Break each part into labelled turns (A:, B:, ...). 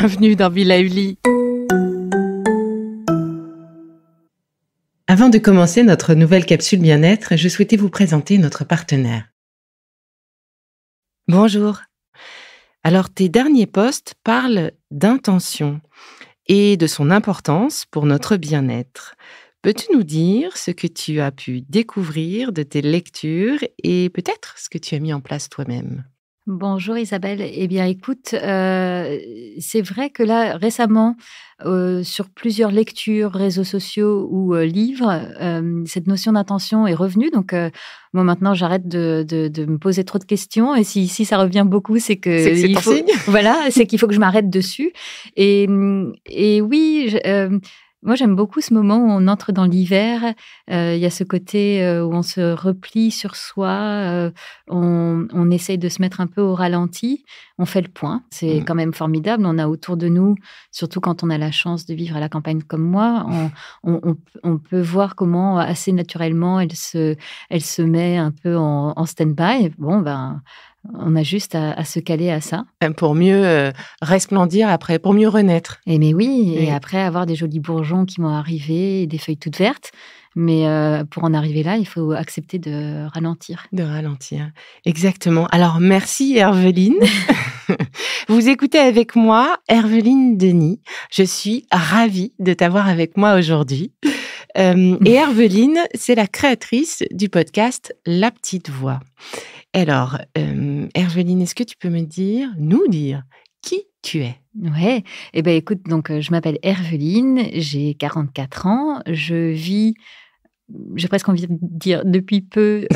A: bienvenue dans Villa Uli. Avant de commencer notre nouvelle capsule bien-être, je souhaitais vous présenter notre partenaire. Bonjour. Alors, tes derniers posts parlent d'intention et de son importance pour notre bien-être. Peux-tu nous dire ce que tu as pu découvrir de tes lectures et peut-être ce que tu as mis en place toi-même?
B: Bonjour Isabelle. Eh bien, écoute, c'est vrai que là, récemment, sur plusieurs lectures, réseaux sociaux ou livres, cette notion d'intention est revenue. Donc, moi, maintenant, j'arrête de me poser trop de questions. Et si ça revient beaucoup, c'est que
A: C'est que c'est ton signe.
B: Voilà, c'est qu'il faut que je m'arrête dessus. Et oui, moi, j'aime beaucoup ce moment où on entre dans l'hiver. Il y a ce côté où on se replie sur soi, on essaye de se mettre un peu au ralenti, on fait le point. C'est quand même formidable. On a autour de nous, surtout quand on a la chance de vivre à la campagne comme moi, on peut voir comment assez naturellement elle se met un peu en stand-by. Bon, ben, on a juste à se caler à ça.
A: Pour mieux resplendir après, pour mieux renaître.
B: Et mais oui, et après avoir des jolis bourgeons qui vont arriver, et des feuilles toutes vertes. Mais pour en arriver là, il faut accepter de ralentir.
A: De ralentir, exactement. Alors, merci Herveline. Vous écoutez avec moi Herveline Denis. Je suis ravie de t'avoir avec moi aujourd'hui. Et Herveline, c'est la créatrice du podcast La Petite Voix. Alors, Herveline, est-ce que tu peux nous dire qui tu es?
B: Ouais, eh ben écoute, donc je m'appelle Herveline, j'ai 44 ans, je vis, j'ai presque envie de dire depuis peu,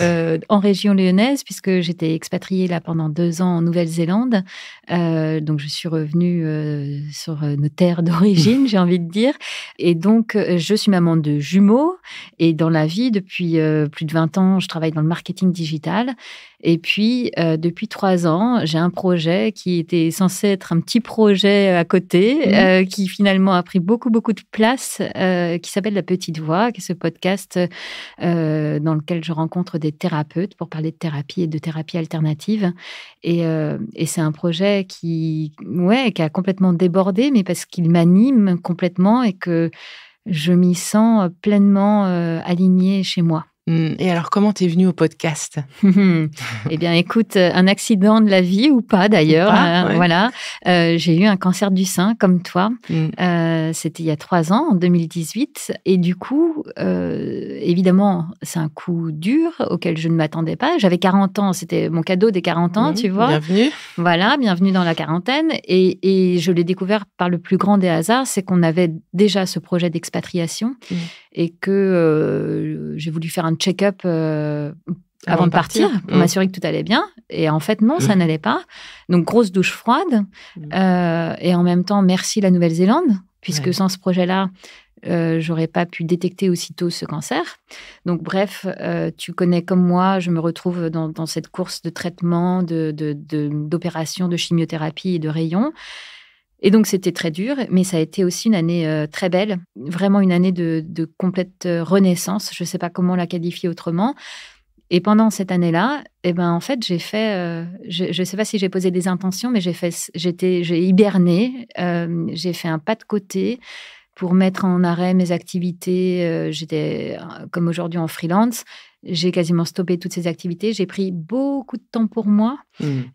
B: en région lyonnaise, puisque j'étais expatriée là pendant 2 ans en Nouvelle-Zélande. Donc je suis revenue sur nos terres d'origine, j'ai envie de dire. Et donc, je suis maman de jumeaux. Et dans la vie, depuis plus de 20 ans, je travaille dans le marketing digital. Et puis, depuis 3 ans, j'ai un projet qui était censé être un petit projet à côté, qui finalement a pris beaucoup, beaucoup de place, qui s'appelle La Petite Voix, qui est ce podcast dans lequel je rencontre des thérapeutes pour parler de thérapie et de thérapie alternative. Et c'est un projet qui a complètement débordé, mais parce qu'il m'anime complètement et que je m'y sens pleinement alignée chez moi.
A: Et alors, comment t'es venue au podcast?
B: Eh bien, écoute, un accident de la vie ou pas d'ailleurs.
A: Ouais.
B: Voilà, j'ai eu un cancer du sein comme toi. C'était il y a 3 ans, en 2018. Et du coup, évidemment, c'est un coup dur auquel je ne m'attendais pas. J'avais 40 ans, c'était mon cadeau des 40 ans, tu vois.
A: Bienvenue.
B: Voilà, bienvenue dans la quarantaine. Et je l'ai découvert par le plus grand des hasards, c'est qu'on avait déjà ce projet d'expatriation et que j'ai voulu faire un check-up avant de partir pour m'assurer que tout allait bien. Et en fait, non, ça n'allait pas. Donc, grosse douche froide. Et en même temps, merci la Nouvelle-Zélande, puisque sans ce projet-là, j'aurais pas pu détecter aussitôt ce cancer. Donc, bref, tu connais comme moi, je me retrouve dans cette course de traitement, d'opérations, de chimiothérapie et de rayons. Et donc, c'était très dur, mais ça a été aussi une année très belle, vraiment une année de complète renaissance. Je ne sais pas comment la qualifier autrement. Et pendant cette année-là, en fait, j'ai fait, je ne sais pas si j'ai posé des intentions, mais j'ai hiberné, j'ai fait un pas de côté pour mettre en arrêt mes activités. J'étais, comme aujourd'hui, en freelance. J'ai quasiment stoppé toutes ces activités. J'ai pris beaucoup de temps pour moi.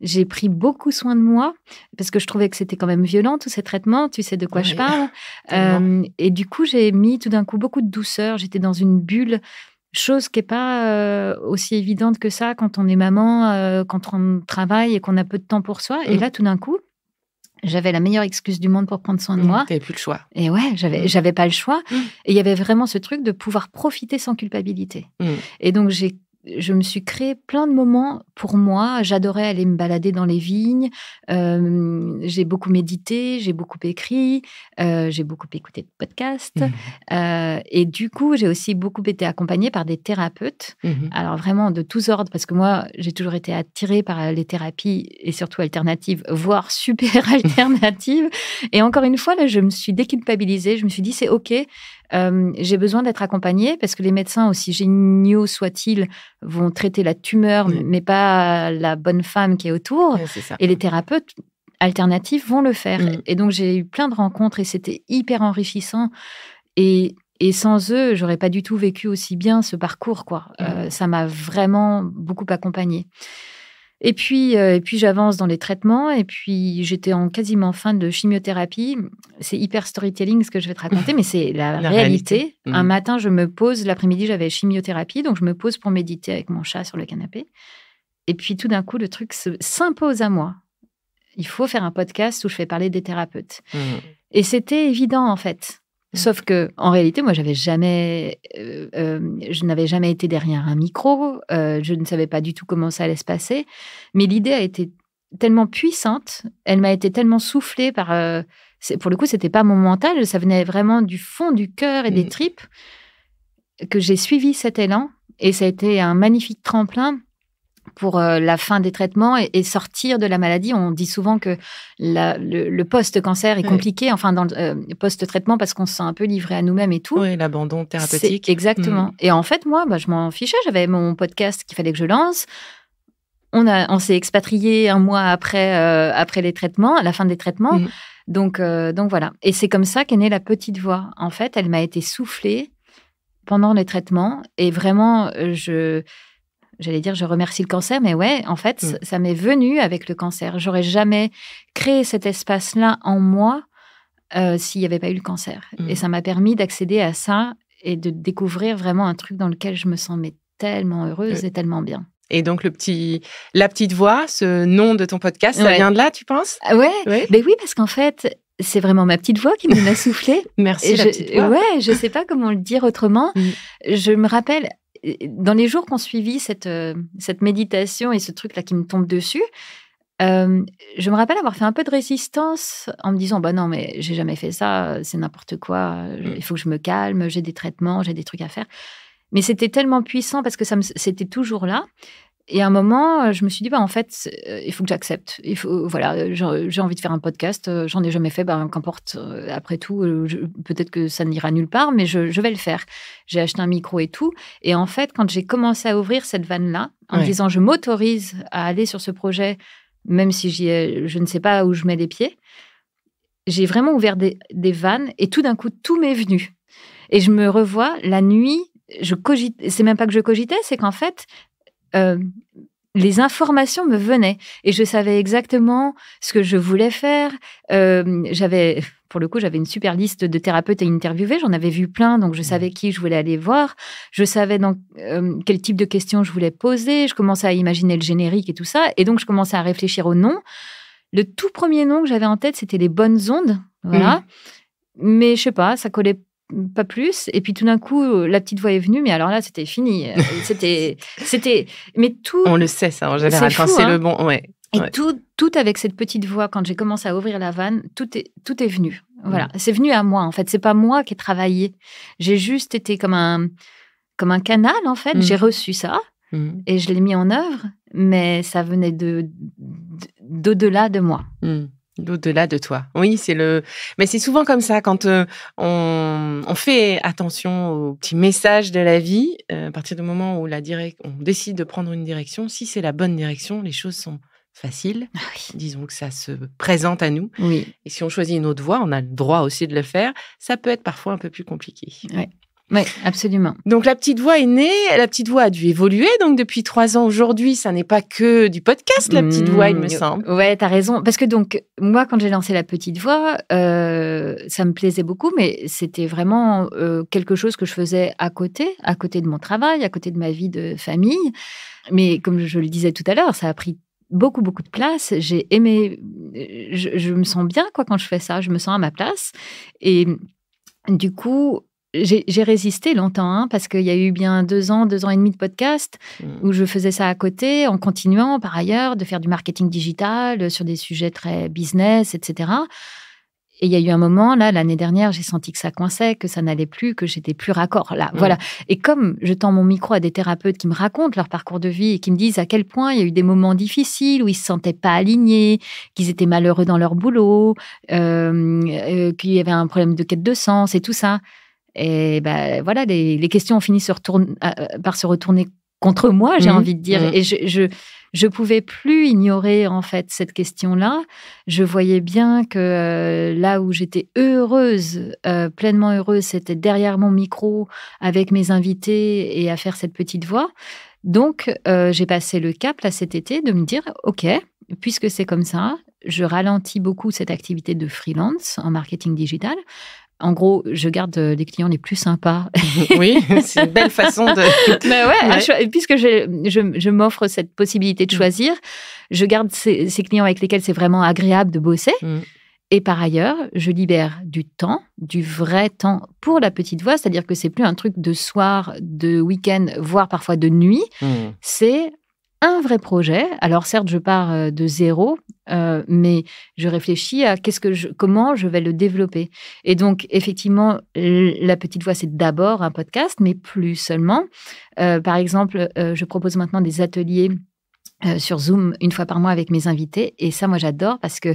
B: J'ai pris beaucoup soin de moi parce que je trouvais que c'était quand même violent, tous ces traitements. Tu sais de quoi je parle. Et du coup, j'ai mis tout d'un coup beaucoup de douceur. J'étais dans une bulle, chose qui n'est pas aussi évidente que ça quand on est maman, quand on travaille et qu'on a peu de temps pour soi. Et là, tout d'un coup, j'avais la meilleure excuse du monde pour prendre soin de moi.
A: T'avais plus le choix.
B: Et ouais, j'avais pas le choix. Et il y avait vraiment ce truc de pouvoir profiter sans culpabilité. Et donc, je me suis créé plein de moments pour moi. J'adorais aller me balader dans les vignes. J'ai beaucoup médité, j'ai beaucoup écrit, j'ai beaucoup écouté de podcasts. Et du coup, j'ai aussi beaucoup été accompagnée par des thérapeutes. Alors vraiment de tous ordres, parce que moi, j'ai toujours été attirée par les thérapies et surtout alternatives, voire super alternatives. Et encore une fois, là, je me suis déculpabilisée. Je me suis dit, c'est OK. J'ai besoin d'être accompagnée parce que les médecins, aussi géniaux soient-ils, vont traiter la tumeur, mais pas la bonne femme qui est autour.
A: C'est ça.
B: Et les thérapeutes, alternatives vont le faire. Et donc, j'ai eu plein de rencontres et c'était hyper enrichissant. Et sans eux, j'aurais pas du tout vécu aussi bien ce parcours, quoi. Ça m'a vraiment beaucoup accompagnée. Et puis j'avance dans les traitements et puis j'étais en quasiment fin de chimiothérapie. C'est hyper storytelling ce que je vais te raconter, mais c'est la réalité. Un matin, je me pose, l'après-midi, j'avais chimiothérapie, donc je me pose pour méditer avec mon chat sur le canapé. Et puis tout d'un coup, le truc s'impose à moi. Il faut faire un podcast où je fais parler des thérapeutes. Et c'était évident, en fait. Sauf que, en réalité, moi, je n'avais jamais été derrière un micro. Je ne savais pas du tout comment ça allait se passer. Mais l'idée a été tellement puissante. Elle m'a été tellement soufflée par. Pour le coup, c'était pas mon mental. Ça venait vraiment du fond du cœur et des tripes que j'ai suivi cet élan. Et ça a été un magnifique tremplin pour la fin des traitements et sortir de la maladie. On dit souvent que le post-cancer est compliqué, enfin dans le post-traitement, parce qu'on se sent un peu livré à nous-mêmes et tout.
A: Oui, l'abandon thérapeutique.
B: Exactement. Et en fait, moi, je m'en fichais. J'avais mon podcast qu'il fallait que je lance. On s'est expatrié un mois après les traitements, à la fin des traitements. Donc voilà. Et c'est comme ça qu'est née la petite voix. En fait, elle m'a été soufflée pendant les traitements. Et vraiment, j'allais dire, je remercie le cancer, mais ouais, en fait, ça m'est venu avec le cancer. J'aurais jamais créé cet espace-là en moi s'il n'y avait pas eu le cancer. Et ça m'a permis d'accéder à ça et de découvrir vraiment un truc dans lequel je me sens tellement heureuse et tellement bien.
A: Et donc, la petite voix, ce nom de ton podcast, ça vient de là, tu penses ?
B: Ouais. Ben oui, parce qu'en fait, c'est vraiment ma petite voix qui me l'a soufflé.
A: Merci, la petite voix.
B: Ouais, je ne sais pas comment le dire autrement. Je me rappelle, dans les jours qu'on suivit cette méditation et ce truc-là qui me tombe dessus, je me rappelle avoir fait un peu de résistance en me disant, non, mais j'ai jamais fait ça, c'est n'importe quoi, il faut que je me calme, j'ai des traitements, j'ai des trucs à faire. Mais c'était tellement puissant parce que c'était toujours là. Et à un moment, je me suis dit, en fait, il faut que j'accepte. Voilà, j'ai envie de faire un podcast. J'en ai jamais fait, qu'importe. Après tout, peut-être que ça n'ira nulle part, mais je vais le faire. J'ai acheté un micro et tout. Et en fait, quand j'ai commencé à ouvrir cette vanne-là, en me disant, je m'autorise à aller sur ce projet, même si je ne sais pas où je mets les pieds, j'ai vraiment ouvert des vannes et tout d'un coup, tout m'est venu. Et je me revois la nuit, je cogite. C'est même pas que je cogitais, c'est qu'en fait, les informations me venaient et je savais exactement ce que je voulais faire. Pour le coup, j'avais une super liste de thérapeutes à interviewer. J'en avais vu plein, donc je savais qui je voulais aller voir. Je savais quel type de questions je voulais poser. Je commençais à imaginer le générique et tout ça. Et donc, je commençais à réfléchir au nom. Le tout premier nom que j'avais en tête, c'était les bonnes ondes. Voilà. Mais je sais pas, ça collait pas plus. Et puis tout d'un coup, la petite voix est venue, mais alors là, c'était fini. Mais tout.
A: On le sait, ça, en général, quand c'est le bon. Ouais.
B: Et tout avec cette petite voix, quand j'ai commencé à ouvrir la vanne, tout est venu. Voilà. C'est venu à moi, en fait. C'est pas moi qui ai travaillé. J'ai juste été comme un canal, en fait. J'ai reçu ça et je l'ai mis en œuvre, mais ça venait d'au-delà de moi.
A: Au-delà de toi. Oui, mais c'est souvent comme ça quand on fait attention aux petits messages de la vie. À partir du moment où on décide de prendre une direction, si c'est la bonne direction, les choses sont faciles. Disons que ça se présente à nous.
B: Oui.
A: Et si on choisit une autre voie, on a le droit aussi de le faire. Ça peut être parfois un peu plus compliqué.
B: Oui, absolument.
A: Donc, la petite voix est née. La petite voix a dû évoluer. Donc, depuis 3 ans aujourd'hui, ça n'est pas que du podcast, la petite voix, il me semble.
B: Ouais, t'as raison. Parce que donc, moi, quand j'ai lancé la petite voix, ça me plaisait beaucoup, mais c'était vraiment quelque chose que je faisais à côté de mon travail, à côté de ma vie de famille. Mais comme je le disais tout à l'heure, ça a pris beaucoup, beaucoup de place. J'ai aimé... Je me sens bien, quand je fais ça. Je me sens à ma place. Et du coup... J'ai résisté longtemps, parce qu'il y a eu bien 2 ans et demi de podcast où je faisais ça à côté, en continuant par ailleurs de faire du marketing digital sur des sujets très business, etc. Et il y a eu un moment, là, l'année dernière, j'ai senti que ça coinçait, que ça n'allait plus, que j'étais plus raccord. Là, voilà. Et comme je tends mon micro à des thérapeutes qui me racontent leur parcours de vie et qui me disent à quel point il y a eu des moments difficiles où ils ne se sentaient pas alignés, qu'ils étaient malheureux dans leur boulot, qu'il y avait un problème de quête de sens et tout ça. Et voilà, les questions ont fini par se retourner contre moi, j'ai envie de dire. Et je pouvais plus ignorer, en fait, cette question-là. Je voyais bien que là où j'étais heureuse, pleinement heureuse, c'était derrière mon micro, avec mes invités et à faire cette petite voix. Donc, j'ai passé le cap, là, cet été, de me dire, OK, puisque c'est comme ça, je ralentis beaucoup cette activité de freelance en marketing digital. En gros, je garde les clients les plus sympas.
A: Oui, c'est une belle façon de...
B: Puisque je m'offre cette possibilité de choisir, je garde ces clients avec lesquels c'est vraiment agréable de bosser. Et par ailleurs, je libère du temps, du vrai temps pour la petite voix. C'est-à-dire que c'est plus un truc de soir, de week-end, voire parfois de nuit. C'est un vrai projet. Alors certes, je pars de zéro, mais je réfléchis à comment je vais le développer. Et donc, effectivement, la petite voix, c'est d'abord un podcast, mais plus seulement. Par exemple, je propose maintenant des ateliers sur Zoom 1 fois par mois avec mes invités. Et ça, moi, j'adore parce que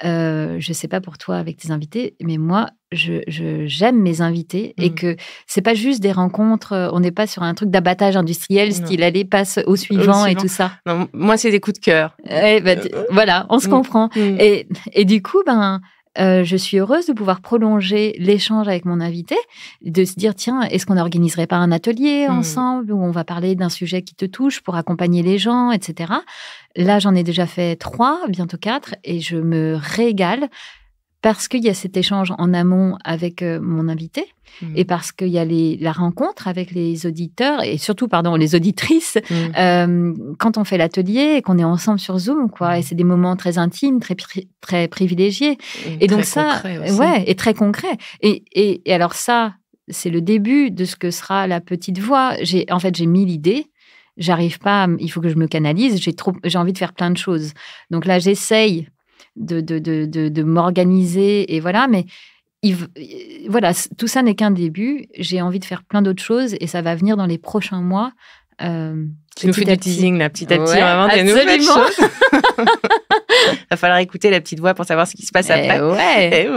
B: je ne sais pas pour toi avec tes invités, mais moi, j'aime mes invités et que c'est pas juste des rencontres, on n'est pas sur un truc d'abattage industriel, style allez, passe au suivant et tout ça.
A: Non, moi, c'est des coups de cœur.
B: Voilà, on se comprend. Et du coup, je suis heureuse de pouvoir prolonger l'échange avec mon invité, de se dire, tiens, est-ce qu'on n'organiserait pas un atelier ensemble où on va parler d'un sujet qui te touche pour accompagner les gens, etc. Là, j'en ai déjà fait 3, bientôt 4, et je me régale parce qu'il y a cet échange en amont avec mon invité et parce qu'il y a la rencontre avec les auditeurs et surtout, les auditrices quand on fait l'atelier et qu'on est ensemble sur Zoom, quoi. Et c'est des moments très intimes, très privilégiés. Et donc ça, et très concret. Et alors ça, c'est le début de ce que sera la petite voix. J'ai mis l'idée. J'arrive pas, il faut que je me canalise. J'ai envie de faire plein de choses. Donc là, j'essaye de m'organiser et voilà, mais voilà, tout ça n'est qu'un début. J'ai envie de faire plein d'autres choses et ça va venir dans les prochains mois.
A: Tu nous fais du teasing là, petit à petit, vraiment des nouvelles choses. Va falloir écouter la petite voix pour savoir ce qui se passe après.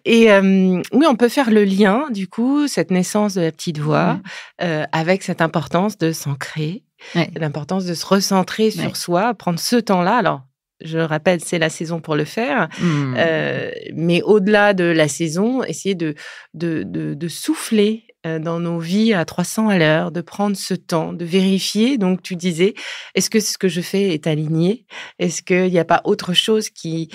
A: Et oui, on peut faire le lien, du coup, cette naissance de la petite voix avec cette importance de s'ancrer, l'importance de se recentrer sur soi, prendre ce temps-là. Alors, je rappelle, c'est la saison pour le faire. Mais au-delà de la saison, essayer de souffler dans nos vies à 300 à l'heure, de prendre ce temps, de vérifier. Donc, tu disais, est-ce que ce que je fais est aligné? Est-ce qu'il n'y a pas autre chose qui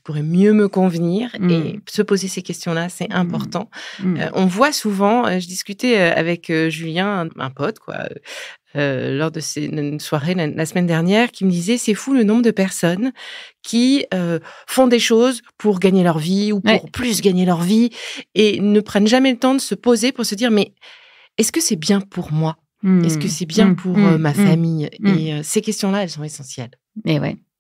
A: pourrait mieux me convenir? Et se poser ces questions-là, c'est important. On voit souvent, je discutais avec Julien, un pote, lors de une soirée la semaine dernière, qui me disait, c'est fou le nombre de personnes qui font des choses pour gagner leur vie ou pour plus gagner leur vie et ne prennent jamais le temps de se poser pour se dire, mais est-ce que c'est bien pour moi? Est-ce que c'est bien pour ma famille? Et ces questions-là, elles sont essentielles.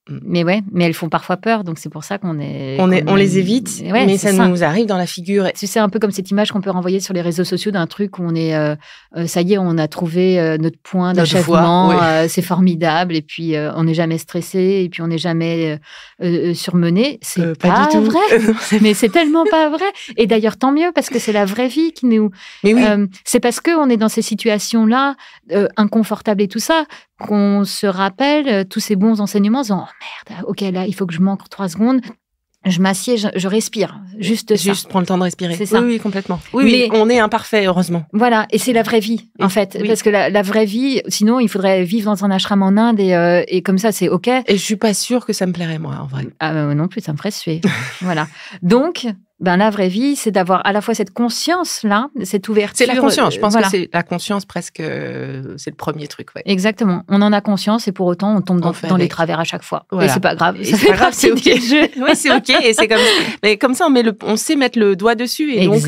B: Mais elles font parfois peur, donc c'est pour ça qu'on
A: les évite, mais ça nous arrive dans la figure.
B: C'est un peu comme cette image qu'on peut renvoyer sur les réseaux sociaux d'un truc où on est, ça y est, on a trouvé notre point d'achèvement, c'est formidable, et puis on n'est jamais stressé, et puis on n'est jamais surmené. C'est pas vrai, mais c'est tellement pas vrai. Et d'ailleurs, tant mieux, parce que c'est la vraie vie qui nous... c'est parce qu'on est dans ces situations-là, inconfortables et tout ça, qu'on se rappelle tous ces bons enseignements en disant « Oh merde, ok, là, il faut que je manque 3 secondes. » Je m'assieds, je respire. Juste
A: prends le temps de respirer.
B: C'est ça.
A: Oui, complètement. Oui, on est imparfait, heureusement.
B: Voilà, et c'est la vraie vie, en fait. Parce que la vraie vie, sinon, il faudrait vivre dans un ashram en Inde et comme ça, c'est ok.
A: Et je suis pas sûre que ça me plairait, moi, en vrai.
B: Non plus, ça me ferait suer. Voilà. Donc... la vraie vie, c'est d'avoir à la fois cette conscience-là, cette ouverture.
A: C'est la conscience. Je pense que c'est la conscience presque, c'est le premier truc.
B: Exactement. On en a conscience et pour autant, on tombe dans les travers à chaque fois. Voilà. Et c'est pas grave.
A: Ça fait partie du jeu. Oui, c'est ok. Et c'est comme ça. Mais comme ça, on sait mettre le doigt dessus et donc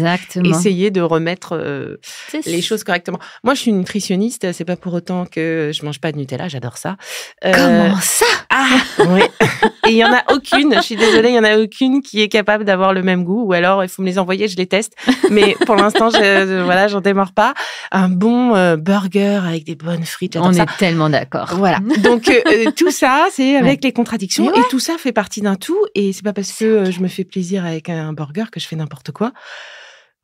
A: essayer de remettre les choses correctement. Moi, je suis nutritionniste. C'est pas pour autant que je mange pas de Nutella. J'adore ça.
B: Comment ça?
A: Oui. Et il y en a aucune. Je suis désolée, il y en a aucune qui est capable d'avoir le même goût. Ou alors, il faut me les envoyer, je les teste. Mais pour l'instant, j'en démords pas. Un bon burger avec des bonnes frites.
B: On est tellement d'accord.
A: Voilà. Donc, tout ça, c'est avec les contradictions. Et tout ça fait partie d'un tout. Et c'est pas parce que je me fais plaisir avec un burger que je fais n'importe quoi.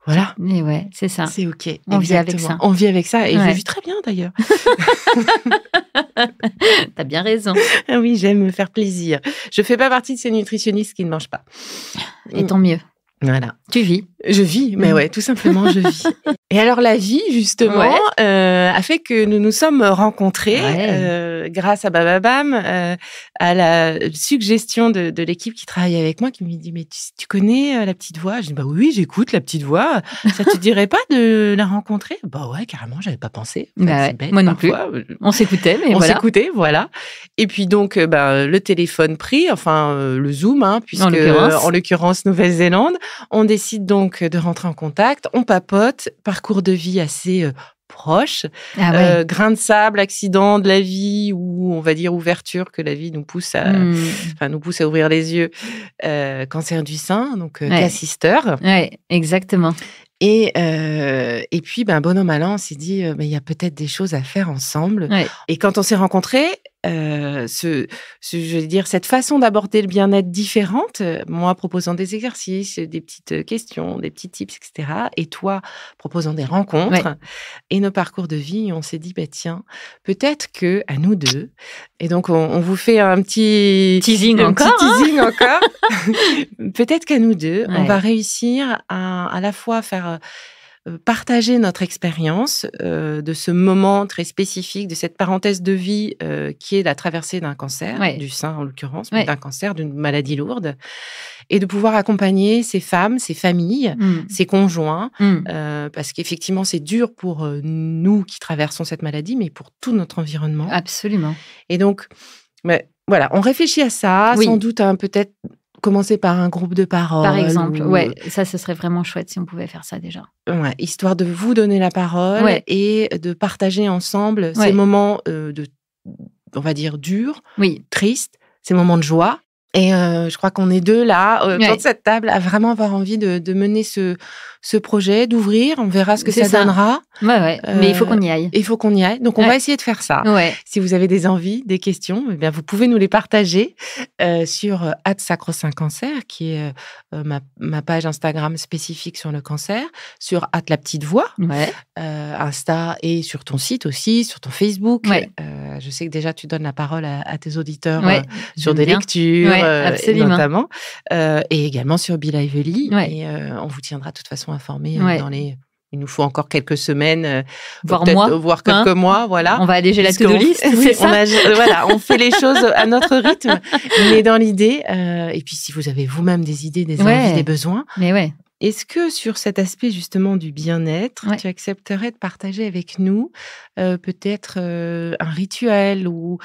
A: Voilà.
B: Et ouais, c'est ça.
A: C'est OK.
B: On vit avec ça.
A: On vit avec ça et
B: Ouais.
A: je vis très bien d'ailleurs.
B: T'as bien raison.
A: Ah oui, j'aime me faire plaisir. Je fais pas partie de ces nutritionnistes qui ne mangent pas.
B: Et tant mieux.
A: Voilà.
B: Tu vis.
A: Je vis, mais ouais, tout simplement, je vis. Et alors, la vie, justement, a fait que nous nous sommes rencontrés grâce à Bababam, à la suggestion de l'équipe qui travaille avec moi, qui me dit, mais tu connais La Petite Voix? Je dis, bah oui, j'écoute La Petite Voix. Ça te dirait pas de la rencontrer? Bah ouais, carrément, j'avais pas pensé. En fait, c'est bête,
B: moi non
A: parfois.
B: plus. On s'écoutait, mais
A: On
B: voilà.
A: s'écoutait, voilà. Et puis donc, le téléphone pris, enfin, le Zoom, hein, puisque en l'occurrence, Nouvelle-Zélande. On décide donc de rentrer en contact, on papote, parcours de vie assez proche, grain de sable, accident de la vie ou on va dire ouverture que la vie nous pousse à, nous pousse à ouvrir les yeux, cancer du sein, donc K-Sister.
B: Ouais, exactement.
A: Et puis, bon an, mal an, on s'est dit, il y a peut-être des choses à faire ensemble.
B: Ouais.
A: Et quand on s'est rencontrés, je veux dire, cette façon d'aborder le bien-être différente, moi proposant des exercices, des petites questions, des petits tips, etc. Et toi proposant des rencontres et nos parcours de vie, on s'est dit, tiens, peut-être que à nous deux, et donc on vous fait un petit
B: teasing encore.
A: Peut-être qu'à nous deux, on va réussir à la fois faire partager notre expérience de ce moment très spécifique, de cette parenthèse de vie qui est la traversée d'un cancer, du sein en l'occurrence, mais d'un cancer, d'une maladie lourde, et de pouvoir accompagner ces femmes, ces familles, ces conjoints, parce qu'effectivement, c'est dur pour nous qui traversons cette maladie, mais pour tout notre environnement.
B: Absolument.
A: Et donc, voilà, on réfléchit à ça, sans doute peut-être commencer par un groupe de parole.
B: Par exemple, ça, ce serait vraiment chouette si on pouvait faire ça déjà.
A: Ouais, histoire de vous donner la parole et de partager ensemble ces moments on va dire, durs, tristes, ces moments de joie. Et je crois qu'on est deux là, autour de cette table, à vraiment avoir envie de mener ce projet, d'ouvrir. On verra ce que ça donnera.
B: Mais il faut qu'on y aille.
A: Il faut qu'on y aille. Donc, on va essayer de faire ça. Si vous avez des envies, des questions, eh bien, vous pouvez nous les partager sur @sacro-saint-cancer, qui est ma page Instagram spécifique sur le cancer, sur @la petite voix, Insta, et sur ton site aussi, sur ton Facebook. Je sais que déjà, tu donnes la parole à tes auditeurs sur des lectures, notamment, et également sur Be Lively. Et on vous tiendra de toute façon informés dans les... Il nous faut encore quelques semaines, voire quelques mois, voilà.
B: On va alléger la to-do list, c'est ça.
A: On fait les choses à notre rythme, mais dans l'idée. Et puis, si vous avez vous-même des idées, des envies, des besoins. Est-ce que sur cet aspect justement du bien-être, tu accepterais de partager avec nous peut-être un rituel ou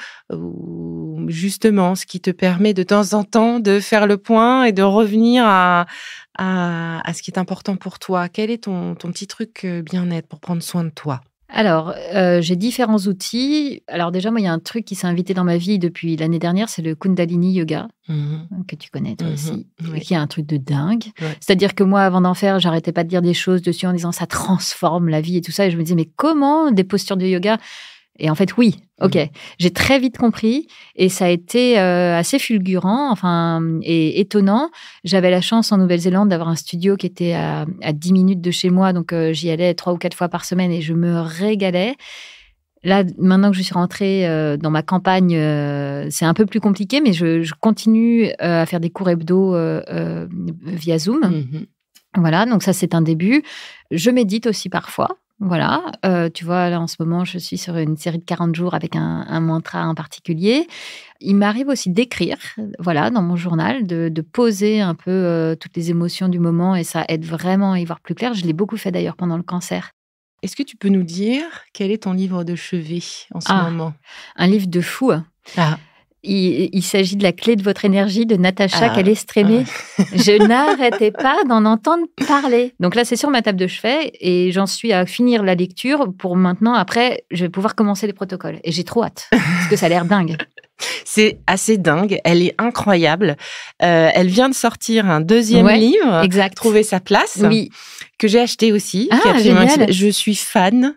A: justement ce qui te permet de temps en temps de faire le point et de revenir à ce qui est important pour toi? Quel est ton petit truc bien-être pour prendre soin de toi?
B: Alors, j'ai différents outils. Alors déjà, moi, il y a un truc qui s'est invité dans ma vie depuis l'année dernière, c'est le Kundalini Yoga, que tu connais toi aussi, qui est un truc de dingue. C'est-à-dire que moi, avant d'en faire, j'arrêtais pas de dire des choses dessus en disant ça transforme la vie et tout ça. Et je me disais, mais comment des postures de yoga? Et en fait, oui, ok. J'ai très vite compris et ça a été assez fulgurant, et étonnant. J'avais la chance en Nouvelle-Zélande d'avoir un studio qui était à 10 minutes de chez moi, donc j'y allais 3 ou 4 fois par semaine et je me régalais. Là, maintenant que je suis rentrée dans ma campagne, c'est un peu plus compliqué, mais je continue à faire des cours hebdo via Zoom. Voilà, donc ça, c'est un début. Je médite aussi parfois. Voilà, tu vois, là en ce moment, je suis sur une série de 40 jours avec un mantra en particulier. Il m'arrive aussi d'écrire, voilà, dans mon journal, de poser un peu toutes les émotions du moment et ça aide vraiment à y voir plus clair. Je l'ai beaucoup fait d'ailleurs pendant le cancer.
A: Est-ce que tu peux nous dire quel est ton livre de chevet en ce moment?
B: Un livre de fou. Il s'agit de La clé de votre énergie de Natacha Calestrémé. Je n'arrêtais pas d'en entendre parler. Donc là, c'est sur ma table de chevet et j'en suis à finir la lecture pour maintenant. Après, je vais pouvoir commencer les protocoles. Et j'ai trop hâte parce que ça a l'air dingue.
A: C'est assez dingue. Elle est incroyable. Elle vient de sortir un deuxième livre.
B: Exact.
A: Trouver sa place.
B: Oui.
A: Que j'ai acheté aussi.
B: Génial.
A: Je suis fan.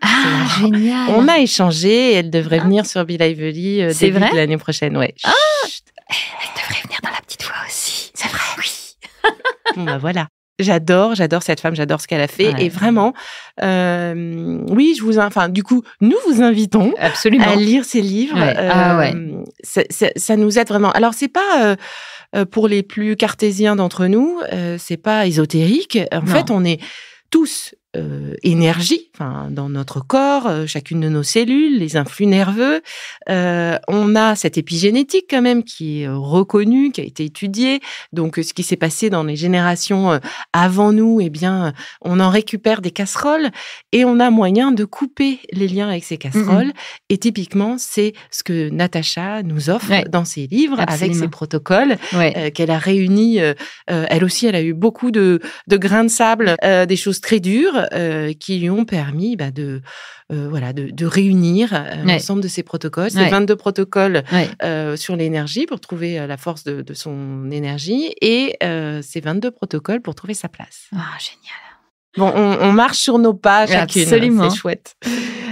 B: Génial.
A: On a échangé. Elle devrait venir sur Be Lively début de l'année prochaine. Ouais.
B: Elle devrait venir dans La Petite Voix aussi.
A: C'est vrai. Oui. Bon, voilà. J'adore cette femme, j'adore ce qu'elle a fait. Et vraiment, oui, du coup, nous vous invitons à lire ces livres. Ça nous aide vraiment. Alors, c'est pas pour les plus cartésiens d'entre nous, c'est pas ésotérique. En fait, on est tous énergie, dans notre corps, chacune de nos cellules, les influx nerveux. On a cette épigénétique quand même qui est reconnue, qui a été étudiée. Donc, ce qui s'est passé dans les générations avant nous, eh bien, on en récupère des casseroles et on a moyen de couper les liens avec ces casseroles. Et typiquement, c'est ce que Natacha nous offre dans ses livres, avec ses protocoles qu'elle a réunis. Elle aussi, elle a eu beaucoup de grains de sable, des choses très dures, qui lui ont permis de réunir l'ensemble de ces protocoles. C'est 22 protocoles sur l'énergie pour trouver la force de son énergie et ces 22 protocoles pour trouver sa place.
B: Ah, génial.
A: Bon, on marche sur nos pas chacune.
B: Absolument.
A: C'est chouette.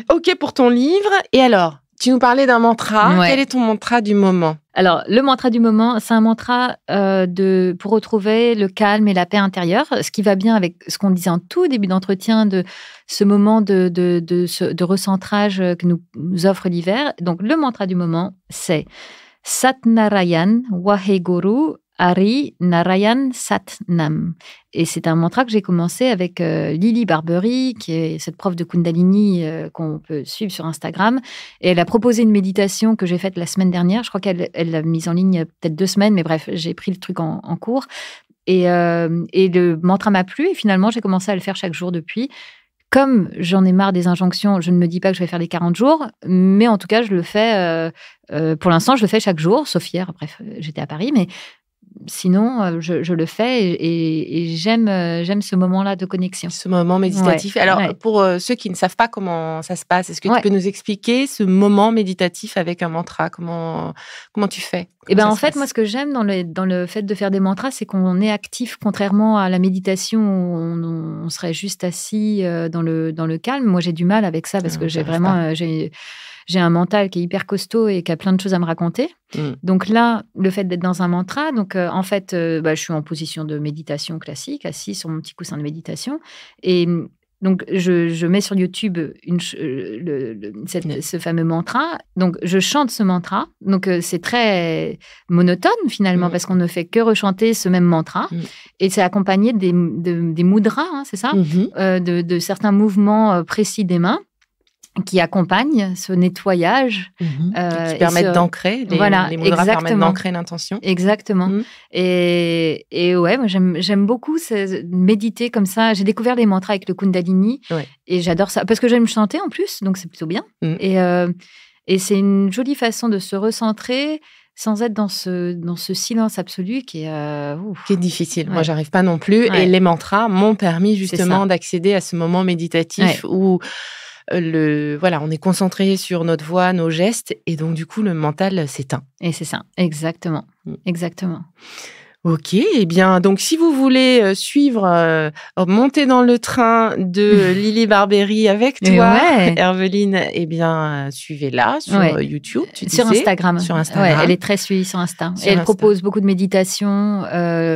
A: OK pour ton livre. Et alors, tu nous parlais d'un mantra. Quel est ton mantra du moment ?
B: Alors, le mantra du moment, c'est un mantra pour retrouver le calme et la paix intérieure, ce qui va bien avec ce qu'on disait en tout début d'entretien, de ce moment de recentrage que nous offre l'hiver. Donc, le mantra du moment, c'est Satnarayan Waheguru Hari Narayan Satnam. Et c'est un mantra que j'ai commencé avec Lily Barbery, qui est cette prof de Kundalini qu'on peut suivre sur Instagram. Et elle a proposé une méditation que j'ai faite la semaine dernière. Je crois qu'elle l'a mise en ligne peut-être 2 semaines, mais bref, j'ai pris le truc en cours. Et le mantra m'a plu. Et finalement, j'ai commencé à le faire chaque jour depuis. Comme j'en ai marre des injonctions, je ne me dis pas que je vais faire les 40 jours, mais en tout cas, je le fais, pour l'instant, je le fais chaque jour, sauf hier, bref, j'étais à Paris, mais sinon, je le fais et j'aime ce moment-là de connexion.
A: Ce moment méditatif. Alors, pour ceux qui ne savent pas comment ça se passe, est-ce que tu peux nous expliquer ce moment méditatif avec un mantra ? Comment tu fais ?
B: En fait, moi, ce que j'aime dans le fait de faire des mantras, c'est qu'on est actif, contrairement à la méditation où on serait juste assis dans le calme. Moi, j'ai du mal avec ça parce que j'ai un mental qui est hyper costaud et qui a plein de choses à me raconter. Donc là, le fait d'être dans un mantra, en fait, je suis en position de méditation classique, assis sur mon petit coussin de méditation. Et donc, je mets sur YouTube ce fameux mantra. Donc, je chante ce mantra. Donc, c'est très monotone, finalement, parce qu'on ne fait que rechanter ce même mantra. Et c'est accompagné des mudras, c'est ça, de certains mouvements précis des mains qui accompagnent ce nettoyage.
A: Qui permettent d'ancrer. Les mudras permettent d'ancrer l'intention.
B: Exactement. Et ouais, moi, j'aime beaucoup méditer comme ça. J'ai découvert les mantras avec le Kundalini et j'adore ça. Parce que j'aime chanter en plus, donc c'est plutôt bien. Et c'est une jolie façon de se recentrer sans être dans ce silence absolu qui est
A: difficile. Moi, j'arrive pas non plus. Et les mantras m'ont permis justement d'accéder à ce moment méditatif où on est concentré sur notre voix, nos gestes, et donc du coup le mental s'éteint.
B: Et c'est ça, exactement.
A: Ok, eh bien, donc si vous voulez suivre, monter dans le train de Lily Barbery avec toi, Herveline, eh bien, suivez-la sur YouTube.
B: Sur Instagram. Elle est très suivie sur Insta. Et elle propose beaucoup de méditations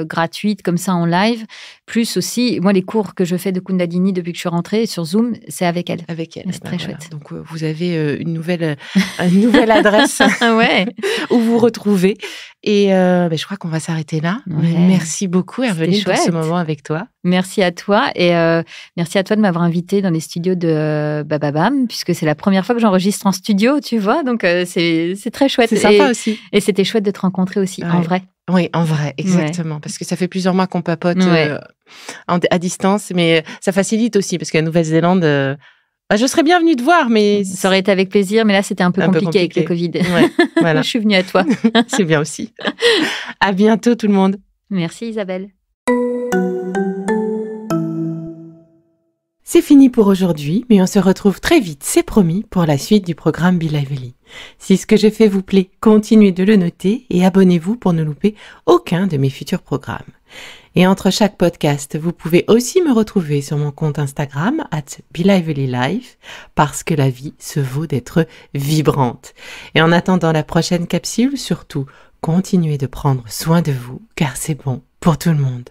B: gratuites, comme ça, en live. Plus aussi, moi, les cours que je fais de Kundalini depuis que je suis rentrée sur Zoom, c'est avec elle. C'est très chouette.
A: Donc, vous avez une nouvelle adresse où vous retrouvez. Et je crois qu'on va s'arrêter là. Merci beaucoup, Herveline, pour ce moment avec toi.
B: Merci à toi. Et merci à toi de m'avoir invitée dans les studios de Bababam, puisque c'est la première fois que j'enregistre en studio, tu vois. Donc, c'est très chouette.
A: C'est sympa aussi.
B: Et c'était chouette de te rencontrer aussi, en vrai.
A: Oui, en vrai, exactement. Parce que ça fait plusieurs mois qu'on papote à distance, mais ça facilite aussi, parce qu'à Nouvelle-Zélande... je serais bien venue te voir, mais...
B: Ça aurait été avec plaisir, mais là, c'était un peu compliqué avec le Covid. Voilà. Je suis venue à toi.
A: C'est bien aussi. À bientôt, tout le monde.
B: Merci, Isabelle.
A: C'est fini pour aujourd'hui, mais on se retrouve très vite, c'est promis, pour la suite du programme Be Lively. Si ce que je fais vous plaît, continuez de le noter et abonnez-vous pour ne louper aucun de mes futurs programmes. Et entre chaque podcast, vous pouvez aussi me retrouver sur mon compte Instagram @BeLivelyLife, parce que la vie se vaut d'être vibrante. Et en attendant la prochaine capsule, surtout, continuez de prendre soin de vous, car c'est bon pour tout le monde.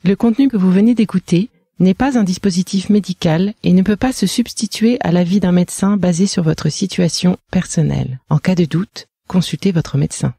A: Le contenu que vous venez d'écouter n'est pas un dispositif médical et ne peut pas se substituer à l'avis d'un médecin basé sur votre situation personnelle. En cas de doute, consultez votre médecin.